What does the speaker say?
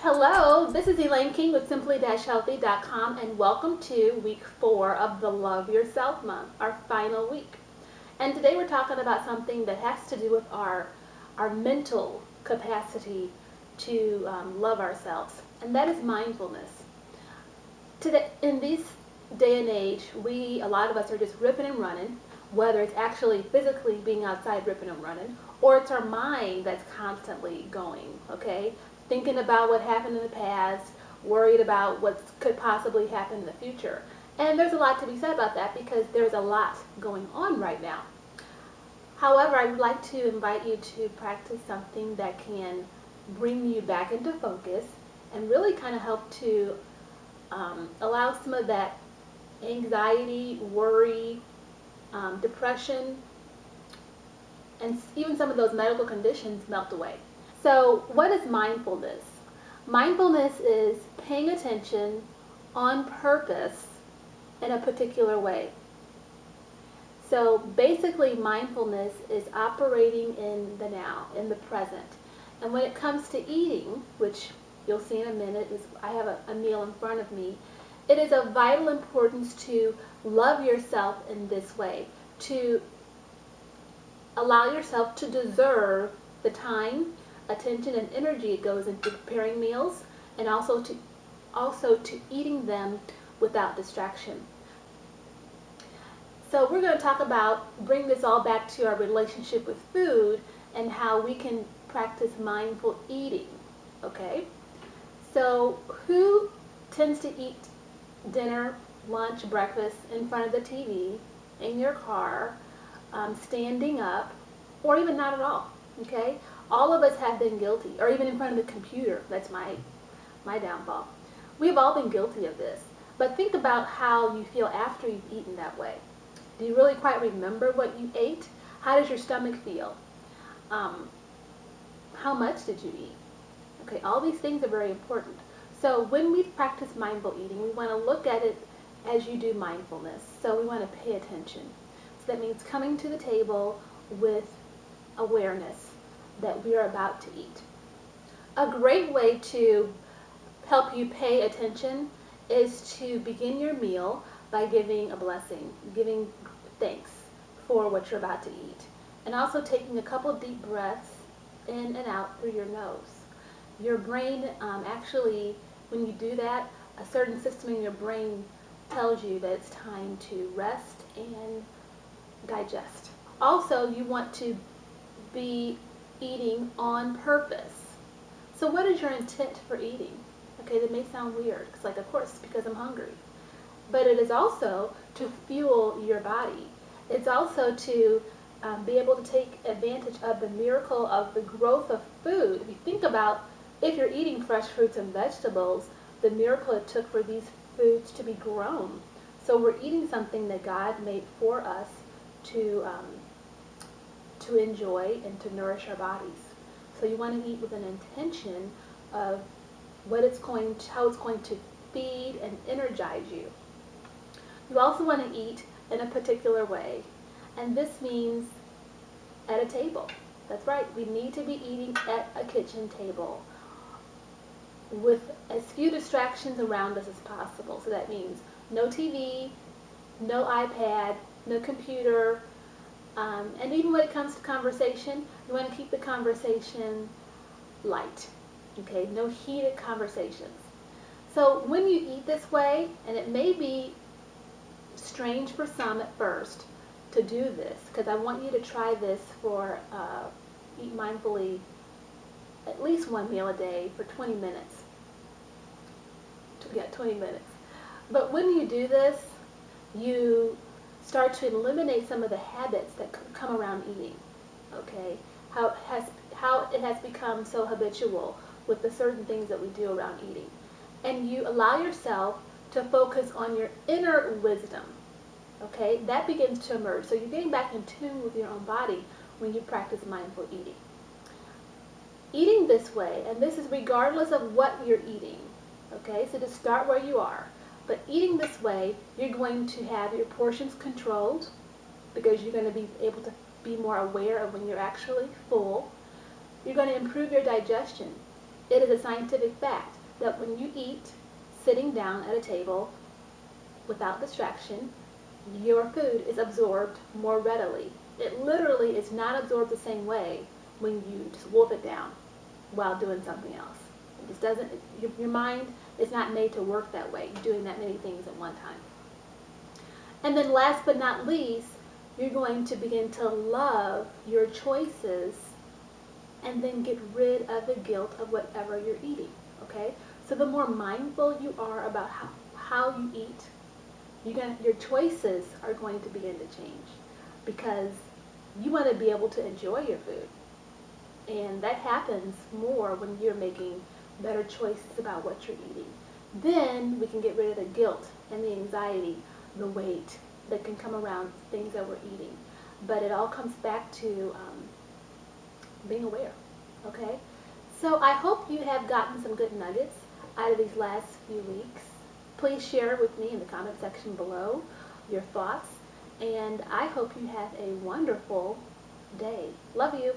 Hello, this is Elaine King with Simply-Healthy.com and welcome to week 4 of the Love Yourself month, our final week. And today we're talking about something that has to do with our mental capacity to love ourselves, and that is mindfulness. Today, in this day and age, a lot of us are just ripping and running, whether it's actually physically being outside ripping and running, or it's our mind that's constantly going, okay? Thinking about what happened in the past, worried about what could possibly happen in the future. And there's a lot to be said about that because there's a lot going on right now. However, I would like to invite you to practice something that can bring you back into focus and really kind of help to allow some of that anxiety, worry, depression, and even some of those medical conditions melt away. So what is mindfulness? Mindfulness is paying attention on purpose in a particular way. So basically mindfulness is operating in the now, in the present. And when it comes to eating, which you'll see in a minute, I have a meal in front of me, it is of vital importance to love yourself in this way, to allow yourself to deserve the time, attention, and energy it goes into preparing meals, and also to eating them without distraction. So we're going to bring this all back to our relationship with food and how we can practice mindful eating, okay? So who tends to eat dinner, lunch, breakfast in front of the TV, in your car, standing up, or even not at all, okay? All of us have been guilty, or even in front of the computer. That's my downfall. We've all been guilty of this. But think about how you feel after you've eaten that way. Do you really quite remember what you ate? How does your stomach feel? How much did you eat? Okay, all these things are very important. So when we practice mindful eating, we want to look at it as you do mindfulness. So we want to pay attention. So that means coming to the table with awareness that we are about to eat. A great way to help you pay attention is to begin your meal by giving a blessing, giving thanks for what you're about to eat, and also taking a couple deep breaths in and out through your nose. Your brain actually, when you do that, a certain system in your brain tells you that it's time to rest and digest. Also, you want to be eating on purpose. So what is your intent for eating? Okay, that may sound weird. It's like, of course, because I'm hungry. But it is also to fuel your body. It's also to be able to take advantage of the miracle of the growth of food. If you think about, if you're eating fresh fruits and vegetables, the miracle it took for these foods to be grown. So we're eating something that God made for us to enjoy and to nourish our bodies. So you want to eat with an intention of how it's going to feed and energize you. You also want to eat in a particular way, and this means at a table. That's right, we need to be eating at a kitchen table with as few distractions around us as possible. So that means no TV, no iPad, no computer, and even when it comes to conversation, you want to keep the conversation light, okay? No heated conversations. So when you eat this way, and it may be strange for some at first to do this, because I want you to try this for eat mindfully at least one meal a day for 20 minutes. Yeah, 20 minutes. But when you do this, you start to eliminate some of the habits that come around eating, okay? How it has become so habitual with the certain things that we do around eating. And you allow yourself to focus on your inner wisdom, okay? That begins to emerge. So you're getting back in tune with your own body when you practice mindful eating. Eating this way, and this is regardless of what you're eating, okay? So just start where you are. But eating this way, you're going to have your portions controlled because you're going to be able to be more aware of when you're actually full. You're going to improve your digestion. It is a scientific fact that when you eat sitting down at a table without distraction, your food is absorbed more readily. It literally is not absorbed the same way when you just wolf it down while doing something else. It just doesn't, your mind is not made to work that way, doing that many things at one time. And then last but not least, you're going to begin to love your choices and then get rid of the guilt of whatever you're eating, okay? So the more mindful you are about how you eat, your choices are going to begin to change because you want to be able to enjoy your food. And that happens more when you're making better choices about what you're eating. Then we can get rid of the guilt and the anxiety, the weight that can come around things that we're eating. But it all comes back to being aware, okay? So I hope you have gotten some good nuggets out of these last few weeks. Please share with me in the comment section below your thoughts, and I hope you have a wonderful day. Love you.